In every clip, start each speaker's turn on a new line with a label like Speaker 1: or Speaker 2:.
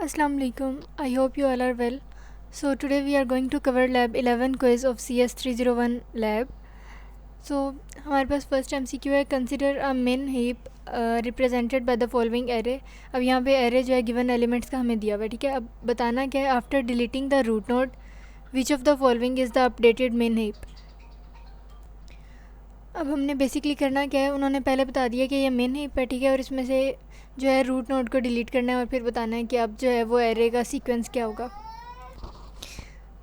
Speaker 1: Assalamu alaikum. I hope you all are well. So today we are going to cover lab 11 quiz of CS301 lab. So हमारे पास first MCQ है, consider a min heap represented by the following array. अब यहाँ पे array जो है given elements का हमें दिया हुआ है, ठीक है. अब बताना क्या है, after deleting the root node which of the following is the updated min heap. अब हमने बेसिकली करना क्या है, उन्होंने पहले बता दिया कि ये min heap है, ठीक है, और इसमें से जो है रूट नोड को डिलीट करना है और फिर बताना है कि अब जो है वो एरे का सीक्वेंस क्या होगा.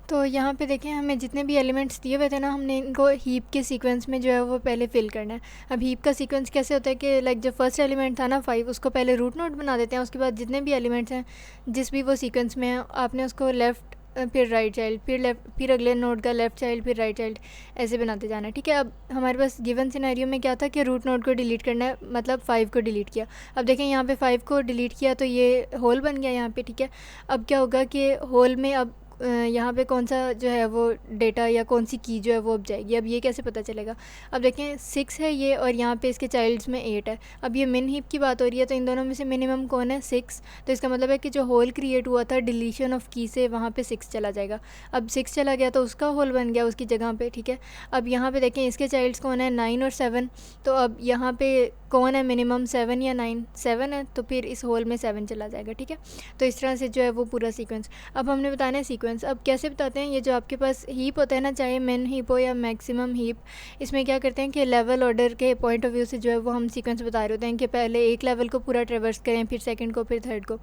Speaker 1: तो यहाँ पे देखें, हमें जितने भी एलिमेंट्स दिए हुए थे ना, हमने इनको हीप के सीक्वेंस में जो है वो पहले फिल करना है. अब हीप का सीक्वेंस कैसे होता है कि लाइक जो फर्स्ट एलिमेंट था ना 5, उसको पहले रूट नोड बना देते हैं. उसके बाद जितने भी एलिमेंट्स हैं जिस भी वो सीक्वेंस में है, आपने उसको लेफ़्ट फिर राइट चाइल्ड फिर लेफ्ट फिर अगले नोड का लेफ़्ट चाइल्ड फिर राइट चाइल्ड ऐसे बनाते जाना है, ठीक है. अब हमारे पास गिवन सिनेरियो में क्या था कि रूट नोड को डिलीट करना है, मतलब 5 को डिलीट किया. अब देखें यहाँ पे 5 को डिलीट किया तो ये होल बन गया यहाँ पे, ठीक है. अब क्या होगा कि होल में अब यहाँ पे कौन सा जो है वो डेटा या कौन सी की जो है वो अब जाएगी. अब ये कैसे पता चलेगा. अब देखें 6 है ये और यहाँ पे इसके चाइल्ड्स में 8 है. अब ये min heap की बात हो रही है तो इन दोनों में से मिनिमम कौन है, 6. तो इसका मतलब है कि जो होल क्रिएट हुआ था डिलीशन ऑफ की से, वहाँ पे 6 चला जाएगा. अब 6 चला गया तो उसका होल बन गया उसकी जगह पे, ठीक है. अब यहाँ पे देखें इसके चाइल्ड्स कौन है, 9 और 7. तो अब यहाँ पे कौन है मिनिमम, 7 या 9. 7 है तो फिर इस होल में 7 चला जाएगा, ठीक है. तो इस तरह से जो है वो पूरा सीक्वेंस. अब हमने बताना है सीक्वेंस. अब कैसे बताते हैं, ये जो आपके पास हीप होता है ना, चाहे min heap हो या मैक्सिमम हीप, इसमें क्या करते हैं कि लेवल ऑर्डर के पॉइंट ऑफ व्यू से जो है वो हम सीक्वेंस बता रहे होते हैं कि पहले एक लेवल को पूरा ट्रेवर्स करें, फिर सेकंड को, फिर थर्ड को.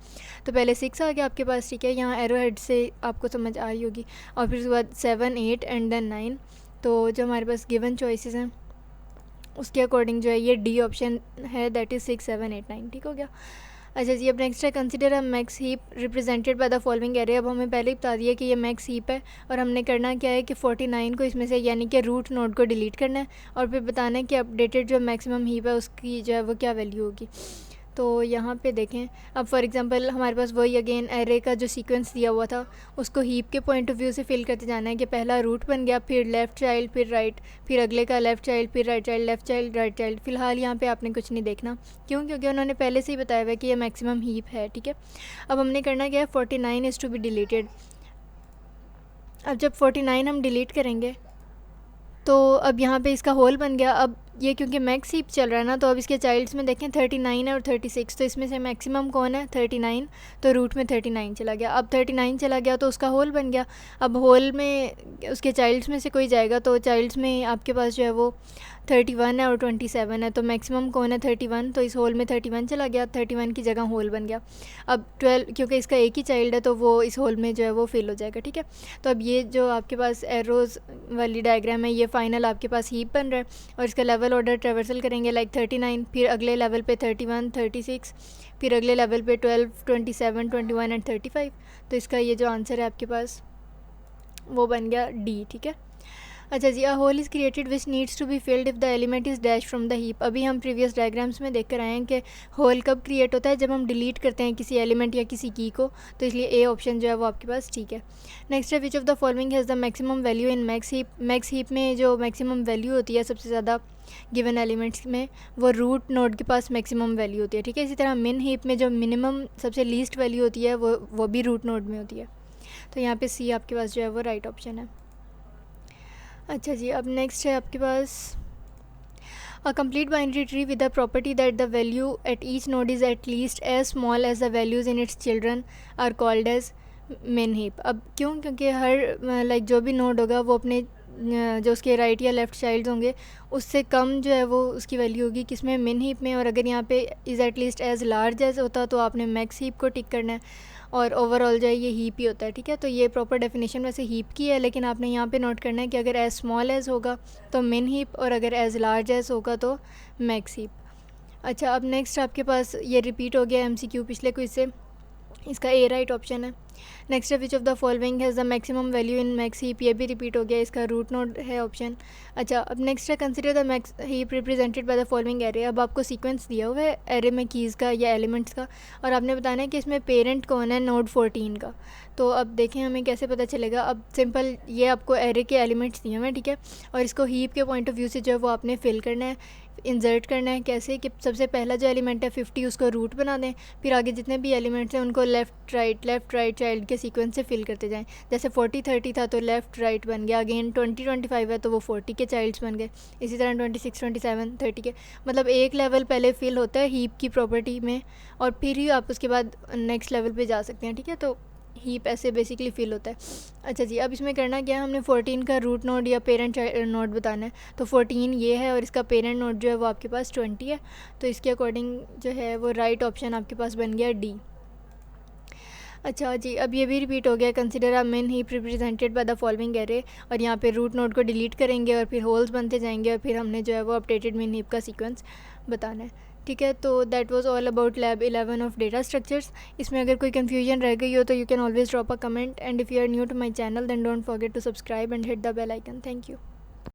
Speaker 1: तो पहले 6 आ गया आपके पास, ठीक है, यहाँ एरो हेड से आपको समझ आई होगी. और फिर उसके बाद 7, 8 एंड देन 9. तो जो हमारे पास गिवन चॉइसेस हैं उसके अकॉर्डिंग जो है ये डी ऑप्शन है, दैट इज़ 6, 7, 8, 9, ठीक हो गया. अच्छा जी, अब नेक्स्ट है consider a max heap represented by the following array. अब हमें पहले ही बता दिया कि ये मैक्स हीप है और हमने करना क्या है कि 49 को इसमें से यानी कि रूट नोड को डिलीट करना है और फिर बताना है कि अपडेटेड जो मैक्सिमम हीप है उसकी जो है वो क्या वैल्यू होगी. तो यहाँ पे देखें, अब फॉर एग्जांपल हमारे पास वही अगेन एरे का जो सीक्वेंस दिया हुआ था उसको हीप के पॉइंट ऑफ व्यू से फिल करते जाना है कि पहला रूट बन गया, फिर लेफ़्ट चाइल्ड, फिर राइट, फिर अगले का लेफ़्ट चाइल्ड, फिर right child, left child, right child. फ़िलहाल यहाँ पे आपने कुछ नहीं देखना, क्यों, क्योंकि उन्होंने पहले से ही बताया हुआ है कि ये मैक्सिमम हीप है, ठीक है. अब हमने करना क्या है, 49 इज़ टू बी डिलीटेड. अब जब 49 हम डिलीट करेंगे तो अब यहाँ पे इसका होल बन गया. अब ये क्योंकि मैक्स हीप चल रहा है ना, तो अब इसके चाइल्ड्स में देखें 39 है और 36. तो इसमें से मैक्सिमम कौन है, 39. तो रूट में 39 चला गया. अब 39 चला गया तो उसका होल बन गया. अब होल में उसके चाइल्ड्स में से कोई जाएगा तो चाइल्ड्स में आपके पास जो है वो 31 है और 27 है. तो मैक्सिमम कौन है, 31. तो इस होल में 31 चला गया, 31 की जगह होल बन गया. अब 12 क्योंकि इसका एक ही चाइल्ड है तो वो इस होल में जो है वो फिल हो जाएगा, ठीक है. तो अब ये जो आपके पास एरोज़ वाली डायग्राम है, ये फाइनल आपके पास हीप बन रहा है और इसका लेवल ऑर्डर ट्रेवर्सल करेंगे लाइक 39, फिर अगले लेवल पे 31, 36, फिर अगले लेवल पे 12, 27, 21 एंड 35. तो इसका ये जो आंसर है आपके पास वो बन गया डी, ठीक है. अच्छा जी, a hole is created which needs to be filled if the element is dash from the heap. अभी हम प्रीवियस डायग्राम्स में देख कर आए हैं कि होल कब क्रिएट होता है, जब हम डिलीट करते हैं किसी एलिमेंट या किसी की को. तो इसलिए ए ऑप्शन जो है वो आपके पास ठीक है. नेक्स्ट है विच of the following has the maximum value in max heap. Max heap में जो मैक्सिमम वैल्यू होती है सबसे ज़्यादा गिवन एलिमेंट्स में, वो रूट नोड के पास मैक्सिमम वैल्यू होती है, ठीक है. इसी तरह min हीप में जो मिनिमम सबसे लीस्ट वैल्यू होती है वो भी रूट नोड में होती है. तो यहाँ पे सी आपके पास जो है वो राइट ऑप्शन है. अच्छा जी, अब नेक्स्ट है आपके पास a complete binary tree with the property that the value at each node is at least as small as the values in its children are called as min heap. अब क्यों, क्योंकि हर like जो भी node होगा वो अपने जो उसके राइट या लेफ़्ट चाइल्ड होंगे उससे कम जो है वो उसकी वैल्यू होगी किसमें, min heap में. और अगर यहाँ पे is at least as large as होता तो आपने मैक्स हीप को टिक करना है और ओवरऑल जो है ये हीप ही होता है, ठीक है. तो ये प्रॉपर डेफिनेशन वैसे हीप की है, लेकिन आपने यहाँ पे नोट करना है कि अगर एज स्मॉल एज होगा तो min heap और अगर एज लार्ज एज होगा तो मैक्स हीप. अच्छा, अब नेक्स्ट आपके पास ये रिपीट हो गया MCQ पिछले क्विज से, इसका ए राइट ऑप्शन है. नेक्स्ट है विच of the following has the maximum value in max heap. ये भी रिपीट हो गया, इसका रूट नोड है ऑप्शन. अच्छा, अब नेक्स्ट है consider the max heap represented by the following array. अब आपको सीक्वेंस दिया हुआ है एरे में कीज़ का या एलिमेंट्स का और आपने बताना है कि इसमें पेरेंट कौन है नोड 14 का. तो अब देखें हमें कैसे पता चलेगा. अब सिंपल ये आपको एरे के एलिमेंट्स दिए हुए हैं, ठीक है, और इसको हीप के पॉइंट ऑफ व्यू से जो है वो आपने फिल करना है. इंसर्ट करना है। कैसे कि सबसे पहला जो एलिमेंट है 50 उसको रूट बना दें, फिर आगे जितने भी एलिमेंट्स हैं उनको लेफ़्ट राइट चाइल्ड के सीक्वेंस से फिल करते जाएं। जैसे 40 30 था तो लेफ़्ट राइट बन गया, अगेन 20 25 है तो वो 40 के चाइल्ड्स बन गए, इसी तरह 26 27 30 के। मतलब एक लेवल पहले फिल होता है हीप की प्रॉपर्टी में और फिर ही आप उसके बाद नेक्स्ट लेवल पे जा सकते हैं, ठीक है। तो हीप ऐसे बेसिकली फिल होता है। अच्छा जी, अब इसमें करना क्या है, हमने 14 का रूट नोड या पेरेंट नोड बताना है। तो 14 ये है और इसका पेरेंट नोड जो है वो आपके पास 20 है, तो इसके अकॉर्डिंग जो है वो राइट ऑप्शन आपके पास बन गया डी। अच्छा जी, अब ये भी रिपीट हो गया, consider a main heap represented by the following array, और यहाँ पे रूट नोड को डिलीट करेंगे और फिर होल्स बनते जाएंगे और फिर हमने जो है वो अपडेटेड मेन हीप का सीक्वेंस बताना है, ठीक है। तो that was all about lab 11 of data structures. इसमें अगर कोई कन्फ्यूजन रह गई हो तो you can always drop a comment, and if you are new to my channel then don't forget to subscribe and hit the bell icon. Thank you.